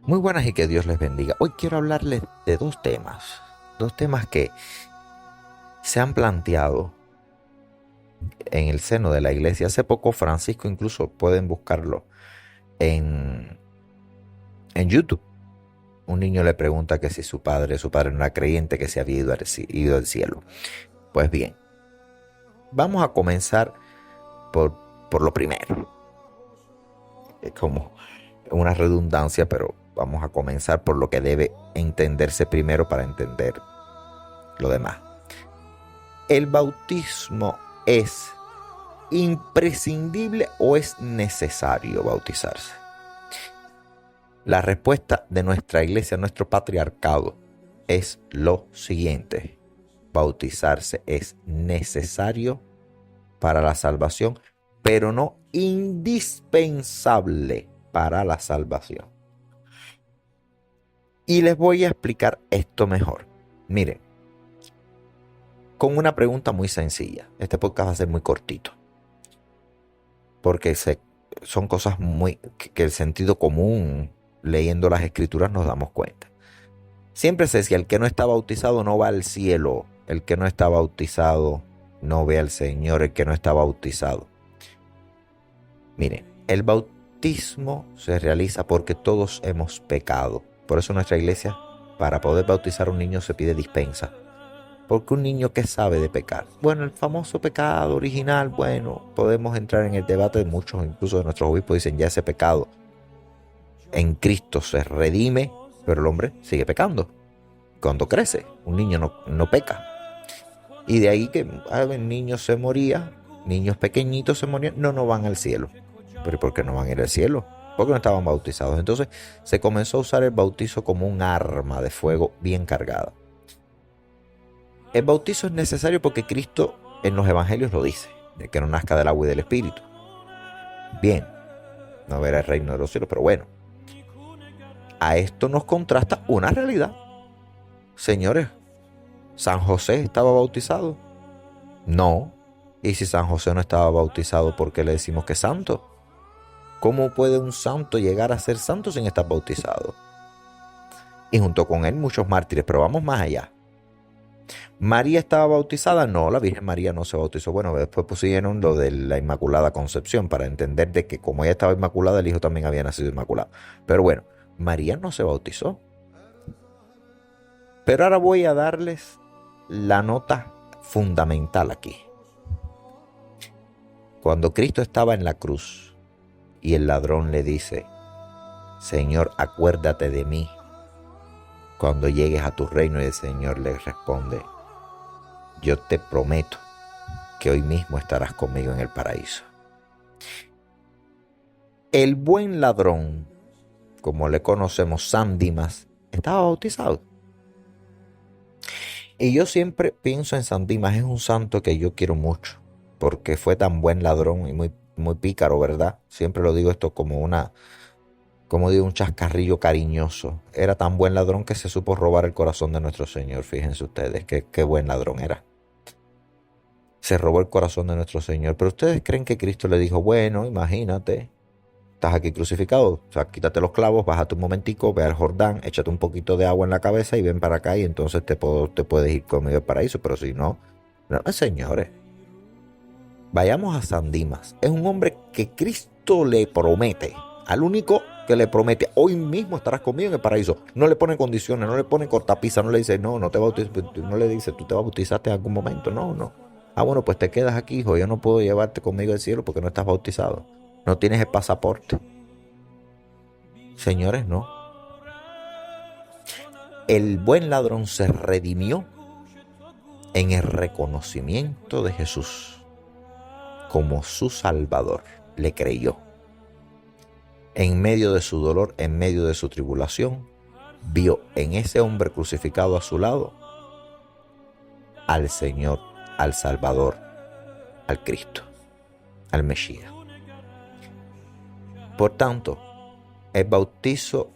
Muy buenas y que Dios les bendiga. Hoy quiero hablarles de dos temas que se han planteado en el seno de la iglesia. Hace poco Francisco, incluso pueden buscarlo en, en YouTube. Un niño le pregunta que si su padre no era creyente, que se había ido al cielo. Pues bien, vamos a comenzar por, por lo primero. Es como una redundancia, pero vamos a comenzar por lo que debe entenderse primero para entender lo demás. ¿El bautismo es imprescindible o es necesario bautizarse? La respuesta de nuestra iglesia, nuestro patriarcado, es lo siguiente: bautizarse es necesario para la salvación, pero no indispensable para la salvación. Y les voy a explicar esto mejor. Miren, con una pregunta muy sencilla. Este podcast va a ser muy cortito, porque son cosas que el sentido común, leyendo las escrituras, nos damos cuenta. Siempre se decía: el que no está bautizado no va al cielo, el que no está bautizado no ve al Señor, el que no está bautizado. Miren, el bautismo se realiza porque todos hemos pecado. Por eso nuestra iglesia, para poder bautizar a un niño, se pide dispensa. Porque un niño, ¿qué sabe de pecar? Bueno, el famoso pecado original, bueno, podemos entrar en el debate de muchos, incluso de nuestros obispos dicen: ya ese pecado en Cristo se redime, pero el hombre sigue pecando. Cuando crece, un niño no peca. Y de ahí que niños se morían, niños pequeñitos se morían, no van al cielo. ¿Pero por qué no van a ir al cielo? Porque no estaban bautizados. Entonces se comenzó a usar el bautizo como un arma de fuego bien cargada. El bautizo es necesario porque Cristo en los evangelios lo dice: de que no nazca del agua y del espíritu. Bien, no verá el reino de los cielos, pero bueno. A esto nos contrasta una realidad. Señores, ¿San José estaba bautizado? No. Y si San José no estaba bautizado, ¿por qué le decimos que es santo? ¿Cómo puede un santo llegar a ser santo sin estar bautizado? Y junto con él muchos mártires, pero vamos más allá. ¿María estaba bautizada? No, la Virgen María no se bautizó. Bueno, después pusieron lo de la Inmaculada Concepción para entender de que como ella estaba inmaculada, el hijo también había nacido inmaculado. Pero bueno, María no se bautizó. Pero ahora voy a darles la nota fundamental aquí. Cuando Cristo estaba en la cruz y el ladrón le dice: Señor, acuérdate de mí cuando llegues a tu reino, y el Señor le responde: yo te prometo que hoy mismo estarás conmigo en el paraíso. El buen ladrón, como le conocemos, San Dimas, estaba bautizado. Y yo siempre pienso en San Dimas, es un santo que yo quiero mucho, porque fue tan buen ladrón y muy pícaro, ¿verdad? Siempre lo digo esto como un chascarrillo cariñoso. Era tan buen ladrón que se supo robar el corazón de nuestro Señor. Fíjense ustedes qué buen ladrón era. Se robó el corazón de nuestro Señor. Pero ustedes creen que Cristo le dijo: bueno, imagínate, estás aquí crucificado, o sea, quítate los clavos, bájate un momentico, ve al Jordán, échate un poquito de agua en la cabeza y ven para acá, y entonces te puedes ir conmigo al paraíso. Pero si no, no, señores. Vayamos a San Dimas. Es un hombre que Cristo le promete, al único que le promete: hoy mismo estarás conmigo en el paraíso. No le pone condiciones, no le pone cortapisa, no le dice: no te bautices, no le dice: tú te bautizaste en algún momento. No. Ah, bueno, pues te quedas aquí, hijo. Yo no puedo llevarte conmigo al cielo porque no estás bautizado. No tienes el pasaporte. Señores, no. El buen ladrón se redimió en el reconocimiento de Jesús como su Salvador. Le creyó. En medio de su dolor, en medio de su tribulación, vio en ese hombre crucificado a su lado al Señor, al Salvador, al Cristo, al Mesías. Por tanto, el bautizo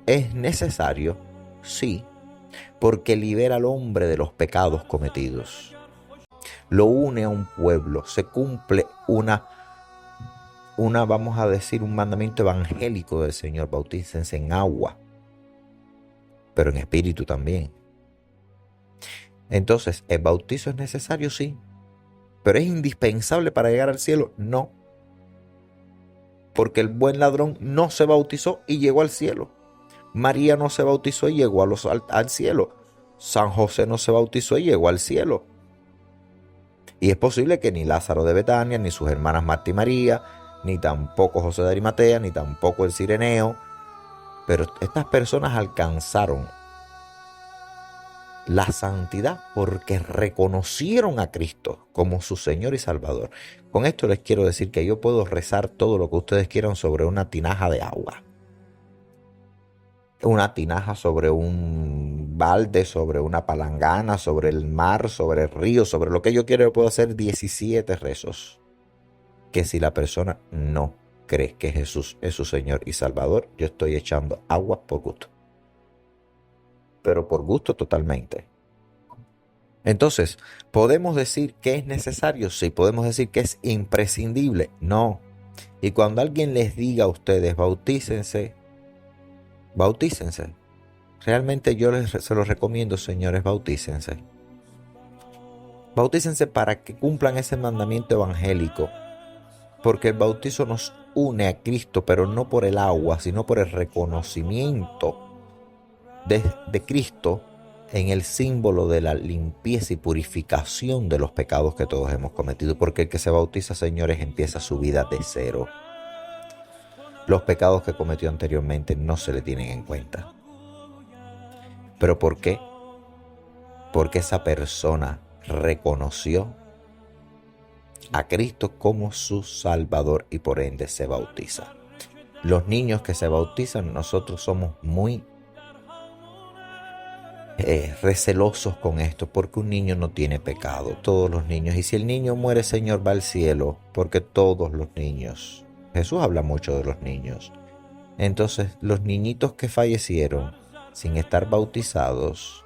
es necesario, sí, porque libera al hombre de los pecados cometidos. Lo une a un pueblo, se cumple una vamos a decir, un mandamiento evangélico del Señor: bautícense en agua, pero en espíritu también. Entonces, ¿el bautizo es necesario? Sí. ¿Pero es indispensable para llegar al cielo? No. Porque el buen ladrón no se bautizó y llegó al cielo. María no se bautizó y llegó al cielo. San José no se bautizó y llegó al cielo. Y es posible que ni Lázaro de Betania, ni sus hermanas Marta y María, ni tampoco José de Arimatea, ni tampoco el Cireneo, pero estas personas alcanzaron la santidad porque reconocieron a Cristo como su Señor y Salvador. Con esto les quiero decir que yo puedo rezar todo lo que ustedes quieran sobre una tinaja de agua, una tinaja sobre un balde, sobre una palangana, sobre el mar, sobre el río, sobre lo que yo quiero. Yo puedo hacer 17 rezos, que si la persona no cree que Jesús es su Señor y Salvador, yo estoy echando agua por gusto. Pero por gusto totalmente. Entonces, ¿podemos decir que es necesario? Sí. ¿Podemos decir que es imprescindible? No. Y cuando alguien les diga a ustedes: bautícense, bautícense. Realmente yo se los recomiendo, señores, bautícense. Bautícense para que cumplan ese mandamiento evangélico. Porque el bautizo nos une a Cristo, pero no por el agua, sino por el reconocimiento de Cristo en el símbolo de la limpieza y purificación de los pecados que todos hemos cometido. Porque el que se bautiza, señores, empieza su vida de cero. Los pecados que cometió anteriormente no se le tienen en cuenta. ¿Pero por qué? Porque esa persona reconoció a Cristo como su Salvador y por ende se bautiza. Los niños que se bautizan, nosotros somos muy recelosos con esto, porque un niño no tiene pecado, todos los niños. Y si el niño muere, Señor, va al cielo, porque todos los niños, Jesús habla mucho de los niños. Entonces, los niñitos que fallecieron sin estar bautizados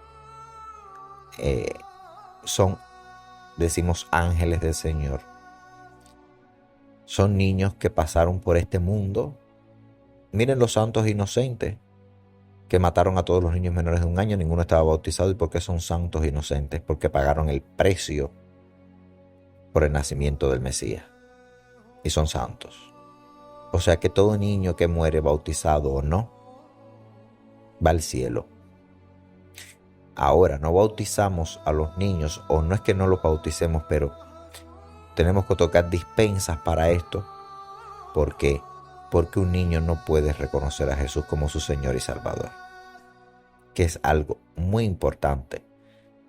son, decimos, ángeles del Señor. Son niños que pasaron por este mundo. Miren los santos inocentes que mataron a todos los niños menores de 1 año, ninguno estaba bautizado. ¿Y por qué son santos inocentes? Porque pagaron el precio por el nacimiento del Mesías y son santos. O sea que todo niño que muere, bautizado o no, va al cielo. Ahora, no bautizamos a los niños, o no es que no los bauticemos, pero tenemos que tocar dispensas para esto. ¿Por qué? Porque un niño no puede reconocer a Jesús como su Señor y Salvador, que es algo muy importante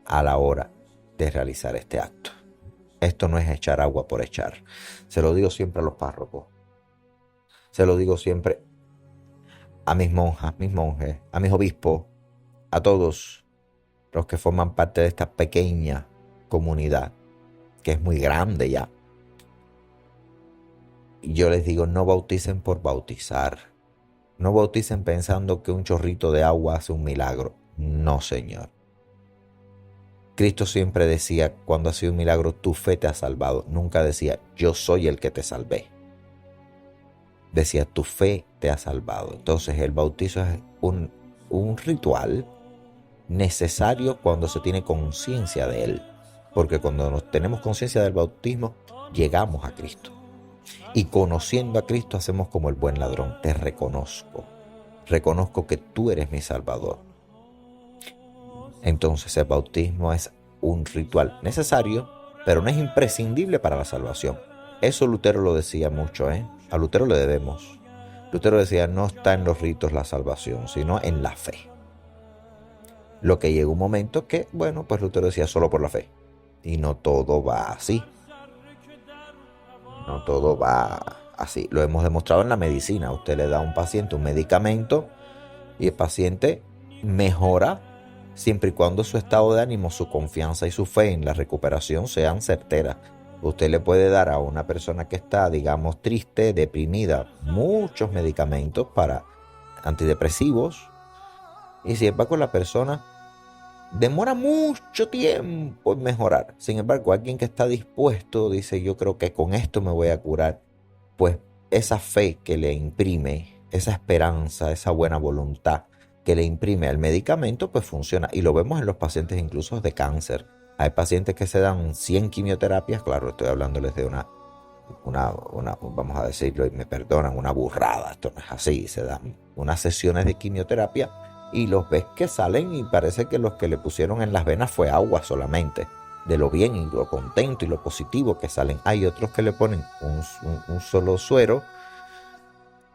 a la hora de realizar este acto. Esto no es echar agua por echar. Se lo digo siempre a los párrocos. Se lo digo siempre a mis monjas, mis monjes, a mis obispos, a todos los que forman parte de esta pequeña comunidad, que es muy grande ya. Y yo les digo: no bauticen por bautizar. No bauticen pensando que un chorrito de agua hace un milagro. No, Señor. Cristo siempre decía, cuando ha sido un milagro: tu fe te ha salvado. Nunca decía: yo soy el que te salvé. Decía: tu fe te ha salvado. Entonces el bautizo es un ritual necesario cuando se tiene conciencia de él. Porque cuando tenemos conciencia del bautismo, llegamos a Cristo. Y conociendo a Cristo hacemos como el buen ladrón: te reconozco. Reconozco que tú eres mi Salvador. Entonces el bautismo es un ritual necesario, pero no es imprescindible para la salvación. Eso Lutero lo decía mucho, A Lutero le debemos. Lutero decía: no está en los ritos la salvación, sino en la fe. Lo que llegó un momento que, bueno, pues Lutero decía: solo por la fe. Y no todo va así. No todo va así. Lo hemos demostrado en la medicina. Usted le da a un paciente un medicamento y el paciente mejora siempre y cuando su estado de ánimo, su confianza y su fe en la recuperación sean certeras. Usted le puede dar a una persona que está, digamos, triste, deprimida, muchos medicamentos para antidepresivos, y sin embargo la persona demora mucho tiempo en mejorar. Sin embargo, alguien que está dispuesto dice: yo creo que con esto me voy a curar, pues esa fe que le imprime, esa esperanza, esa buena voluntad que le imprime al medicamento, pues funciona. Y lo vemos en los pacientes incluso de cáncer. Hay pacientes que se dan 100 quimioterapias, claro, estoy hablándoles de vamos a decirlo y me perdonan, una burrada, esto no es así, se dan unas sesiones de quimioterapia y los ves que salen y parece que los que le pusieron en las venas fue agua solamente, de lo bien y lo contento y lo positivo que salen. Hay otros que le ponen un solo suero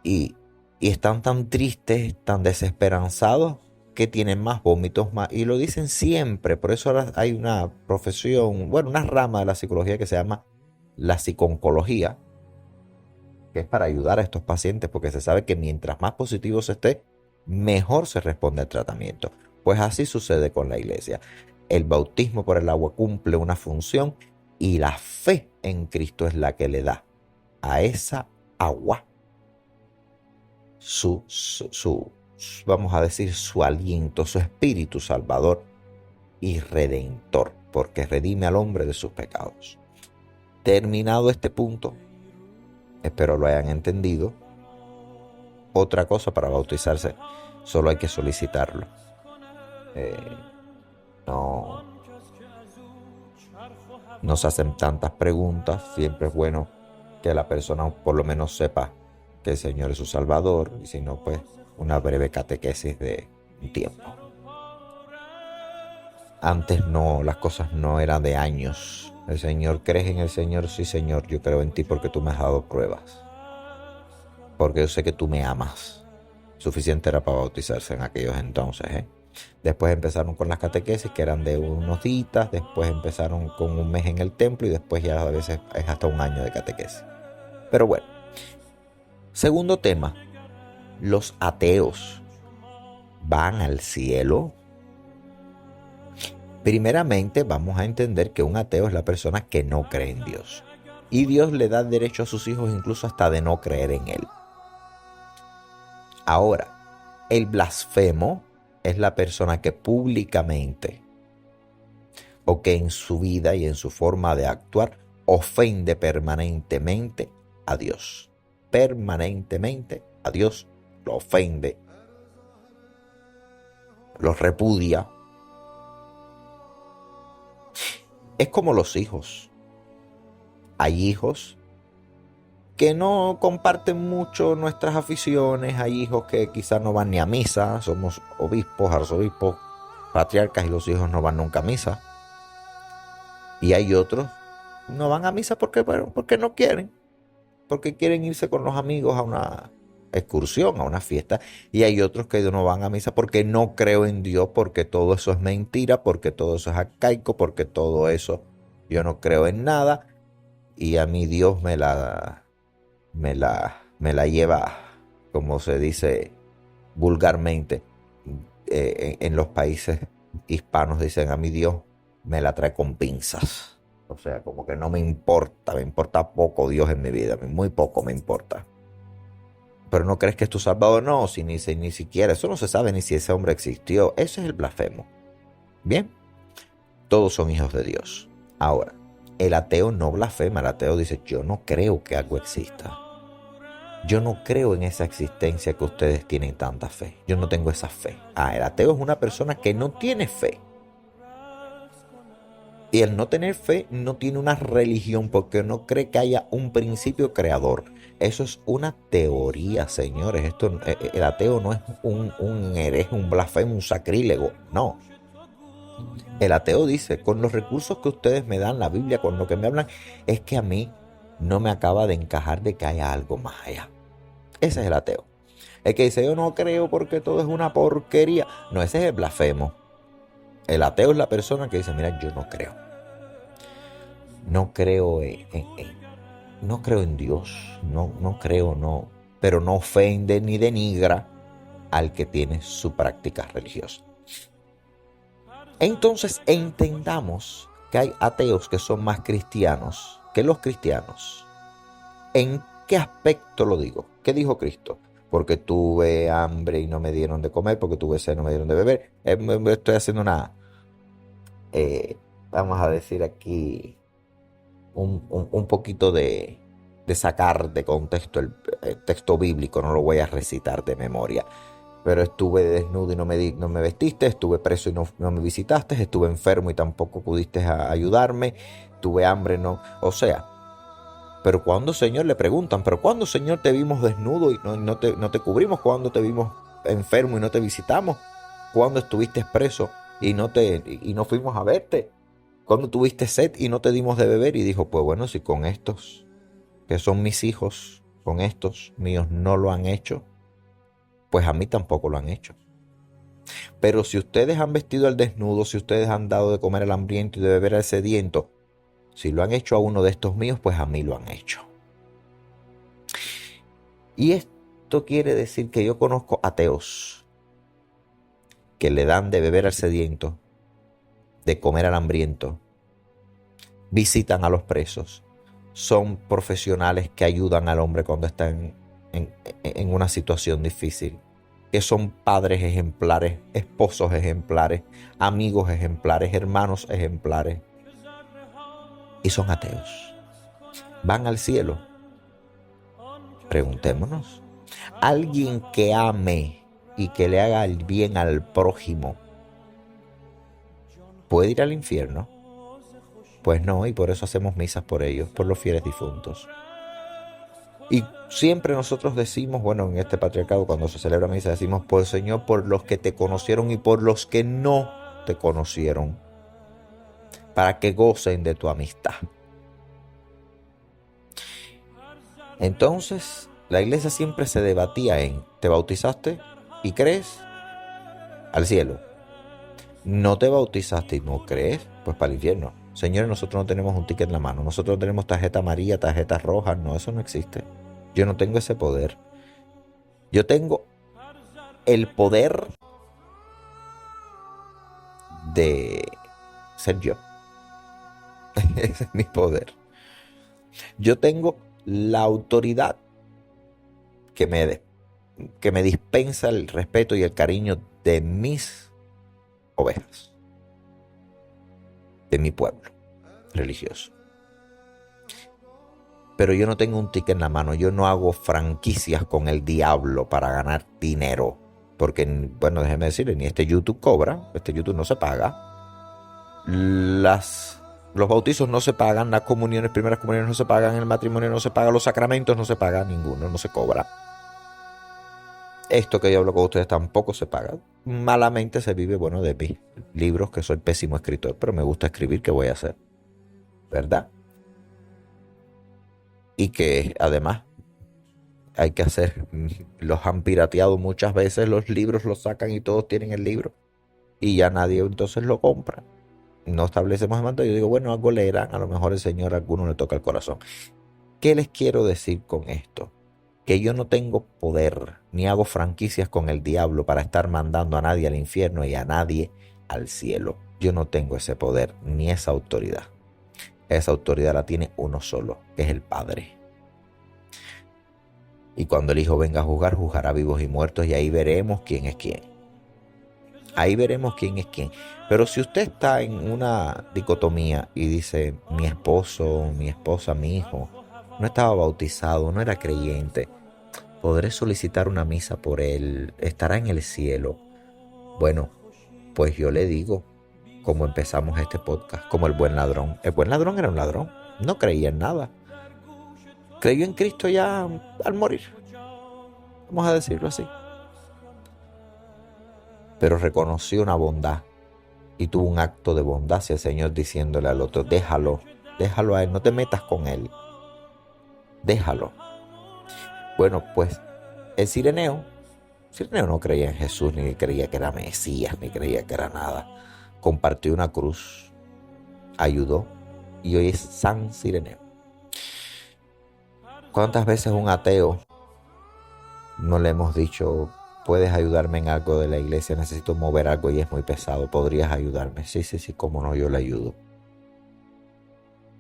y están tan tristes, tan desesperanzados que tienen más vómitos más, y lo dicen siempre. Por eso ahora hay una profesión, bueno, una rama de la psicología que se llama la psiconcología, que es para ayudar a estos pacientes, porque se sabe que mientras más positivo se esté, mejor se responde al tratamiento. Pues así sucede con la iglesia. El bautismo por el agua cumple una función y la fe en Cristo es la que le da a esa agua vamos a decir, su aliento, su espíritu salvador y redentor, porque redime al hombre de sus pecados. Terminado este punto, espero lo hayan entendido. Otra cosa, para bautizarse solo hay que solicitarlo. No se hacen tantas preguntas. Siempre es bueno que la persona por lo menos sepa que el Señor es su Salvador, y si no, pues una breve catequesis de un tiempo. Antes no, las cosas no eran de años. El Señor, ¿crees en el Señor? Sí, Señor, yo creo en ti porque tú me has dado pruebas, porque yo sé que tú me amas. Suficiente era para bautizarse en aquellos entonces, Después empezaron con las catequesis, que eran de unos días. Después empezaron con un mes en el templo, y después ya a veces es hasta un año de catequesis. Pero bueno, segundo tema, ¿los ateos van al cielo? Primeramente vamos a entender que un ateo es la persona que no cree en Dios, y Dios le da derecho a sus hijos incluso hasta de no creer en Él. Ahora, el blasfemo es la persona que públicamente, o que en su vida y en su forma de actuar, ofende permanentemente a Dios. Permanentemente a Dios lo ofende, lo repudia. Es como los hijos. Hay hijos que no comparten mucho nuestras aficiones. Hay hijos que quizás no van ni a misa. Somos obispos, arzobispos, patriarcas, y los hijos no van nunca a misa. Y hay otros no van a misa porque no quieren. Porque quieren irse con los amigos a una excursión, a una fiesta. Y hay otros que no van a misa porque no creo en Dios, porque todo eso es mentira, porque todo eso es arcaico, porque todo eso yo no creo en nada. Y a mí Dios me la lleva, como se dice vulgarmente, en los países hispanos dicen, a mí Dios me la trae con pinzas. O sea, como que no me importa poco Dios en mi vida, muy poco me importa. Pero no crees que es tu Salvador, no, si ni siquiera, eso no se sabe ni si ese hombre existió. Ese es el blasfemo. Bien, todos son hijos de Dios. Ahora, el ateo no blasfema, el ateo dice, yo no creo que algo exista. Yo no creo en esa existencia que ustedes tienen tanta fe. Yo no tengo esa fe. El ateo es una persona que no tiene fe. Y el no tener fe no tiene una religión, porque no cree que haya un principio creador. Eso es una teoría, señores. El ateo no es un hereje, un blasfemo, un sacrílego. No. El ateo dice, con los recursos que ustedes me dan, la Biblia, con lo que me hablan, es que a mí no me acaba de encajar de que haya algo más allá. Ese es el ateo. El que dice, yo no creo porque todo es una porquería. No, ese es el blasfemo. El ateo es la persona que dice, mira, yo no creo. No creo no creo en Dios. No creo, pero no ofende ni denigra al que tiene su práctica religiosa. Entonces entendamos que hay ateos que son más cristianos que los cristianos. ¿En qué aspecto lo digo? ¿Qué dijo Cristo? Porque tuve hambre y no me dieron de comer, porque tuve sed y no me dieron de beber. Estoy haciendo vamos a decir aquí, un poquito de de sacar de contexto el texto bíblico, no lo voy a recitar de memoria. Pero estuve desnudo y no me vestiste, estuve preso y no me visitaste, estuve enfermo y tampoco pudiste ayudarme, tuve hambre, no. O sea, pero cuando, Señor, le preguntan, pero cuando, Señor, te vimos desnudo y no te cubrimos, cuando te vimos enfermo y no te visitamos, cuando estuviste preso y no fuimos a verte, cuando tuviste sed y no te dimos de beber. Y dijo, pues bueno, si con estos que son mis hijos, con estos míos no lo han hecho, pues a mí tampoco lo han hecho. Pero si ustedes han vestido al desnudo, si ustedes han dado de comer al hambriento y de beber al sediento, si lo han hecho a uno de estos míos, pues a mí lo han hecho. Y esto quiere decir que yo conozco ateos que le dan de beber al sediento, de comer al hambriento, visitan a los presos, son profesionales que ayudan al hombre cuando está en una situación difícil, que son padres ejemplares, esposos ejemplares, amigos ejemplares, hermanos ejemplares, y son ateos. ¿Van al cielo? Preguntémonos. Alguien que ame y que le haga el bien al prójimo, ¿puede ir al infierno? Pues no, y por eso hacemos misas por ellos, por los fieles difuntos. Y siempre nosotros decimos, bueno, en este patriarcado cuando se celebra misa decimos, por Señor, por los que te conocieron y por los que no te conocieron, para que gocen de tu amistad. Entonces, la iglesia siempre se debatía en, ¿te bautizaste y crees? Al cielo. ¿No te bautizaste y no crees? Pues para el infierno. Señores, nosotros no tenemos un ticket en la mano, nosotros no tenemos tarjeta amarilla, tarjetas rojas, no, eso no existe. Yo no tengo ese poder. Yo tengo el poder de ser yo. Ese es mi poder. Yo tengo la autoridad que me dispensa el respeto y el cariño de mis ovejas, de mi pueblo religioso. Pero yo no tengo un ticket en la mano, yo no hago franquicias con el diablo para ganar dinero. Porque, bueno, déjeme decirle, ni este YouTube cobra, este YouTube no se paga. Los bautizos no se pagan, las comuniones, primeras comuniones no se pagan, el matrimonio no se paga, los sacramentos no se pagan, ninguno, no se cobra. Esto que yo hablo con ustedes tampoco se paga. Malamente se vive, bueno, de mis libros, que soy pésimo escritor, pero me gusta escribir, ¿qué voy a hacer? ¿Verdad? Y que además hay que hacer, los han pirateado muchas veces, los libros los sacan y todos tienen el libro y ya nadie entonces lo compra. No establecemos el mandato. Yo digo, bueno, algo leerán, a lo mejor el Señor a alguno le toca el corazón. ¿Qué les quiero decir con esto? Que yo no tengo poder ni hago franquicias con el diablo para estar mandando a nadie al infierno y a nadie al cielo. Yo no tengo ese poder ni esa autoridad. Esa autoridad la tiene uno solo, que es el Padre. Y cuando el Hijo venga a juzgar, juzgará vivos y muertos, y ahí veremos quién es quién. Ahí veremos quién es quién. Pero si usted está en una dicotomía y dice, mi esposo, mi esposa, mi hijo, no estaba bautizado, no era creyente, podré solicitar una misa por él, estará en el cielo. Bueno, pues yo le digo, como empezamos este podcast, como el buen ladrón. El buen ladrón era un ladrón, no creía en nada. Creyó en Cristo ya al morir, vamos a decirlo así. Pero reconoció una bondad y tuvo un acto de bondad hacia el Señor, diciéndole al otro, déjalo a él, no te metas con él, déjalo. Bueno, pues el Cireneo no creía en Jesús, ni creía que era Mesías, ni creía que era nada. Compartió una cruz, ayudó, y hoy es San Cireneo. ¿Cuántas veces un ateo no le hemos dicho, puedes ayudarme en algo de la iglesia, necesito mover algo y es muy pesado, podrías ayudarme? Sí, cómo no, yo le ayudo.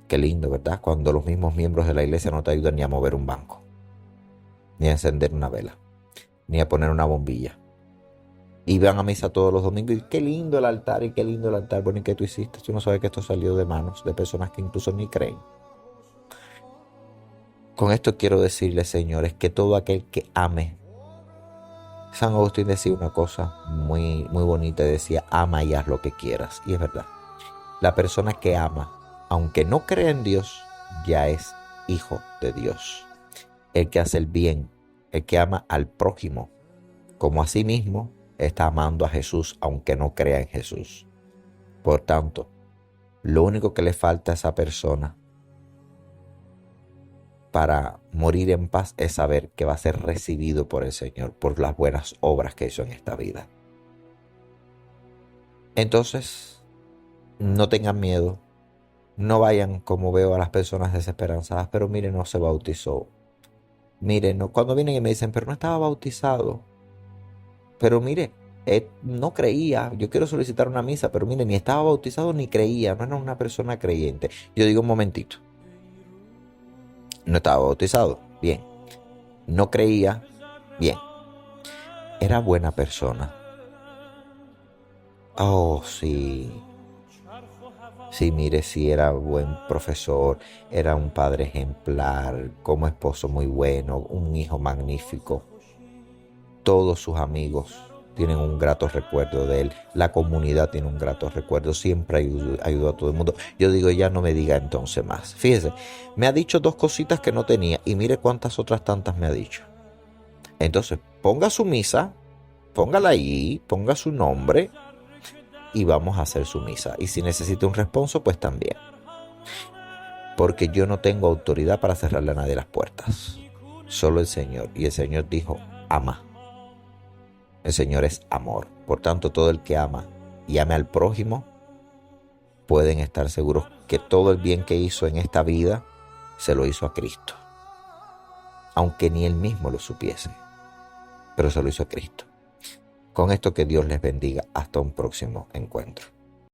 Qué lindo, ¿verdad? Cuando los mismos miembros de la iglesia no te ayudan ni a mover un banco, ni a encender una vela, ni a poner una bombilla. Y van a misa todos los domingos y qué lindo el altar, y qué lindo el altar. Bueno, ¿y qué tú hiciste? Tú no sabes que esto salió de manos de personas que incluso ni creen. Con esto quiero decirles, señores, que todo aquel que ame, San Agustín decía una cosa muy, muy bonita, decía, ama y haz lo que quieras. Y es verdad, la persona que ama, aunque no cree en Dios, ya es hijo de Dios. El que hace el bien, el que ama al prójimo, como a sí mismo, está amando a Jesús, aunque no crea en Jesús. Por tanto, lo único que le falta a esa persona para morir en paz es saber que va a ser recibido por el Señor, por las buenas obras que hizo en esta vida. Entonces, no tengan miedo, no vayan como veo a las personas desesperanzadas, pero miren, no se bautizó. Miren, no, cuando vienen y me dicen, pero no estaba bautizado, pero mire, no creía, yo quiero solicitar una misa, pero mire, ni estaba bautizado ni creía, no era una persona creyente. Yo digo, un momentito, no estaba bautizado, bien, no creía, bien, era buena persona. Oh, sí. Sí, mire, sí era buen profesor, era un padre ejemplar, como esposo muy bueno, un hijo magnífico. Todos sus amigos tienen un grato recuerdo de él, la comunidad tiene un grato recuerdo, siempre ayudó a todo el mundo. Yo digo, ya no me diga entonces más. Fíjese, me ha dicho dos cositas que no tenía y mire cuántas otras tantas me ha dicho. Entonces, ponga su misa, póngala ahí, ponga su nombre y vamos a hacer su misa. Y si necesita un responso, pues también. Porque yo no tengo autoridad para cerrarle a nadie las puertas. Solo el Señor. Y el Señor dijo, ama. El Señor es amor. Por tanto, todo el que ama y ame al prójimo, pueden estar seguros que todo el bien que hizo en esta vida, se lo hizo a Cristo. Aunque ni él mismo lo supiese. Pero se lo hizo a Cristo. Con esto que Dios les bendiga. Hasta un próximo encuentro.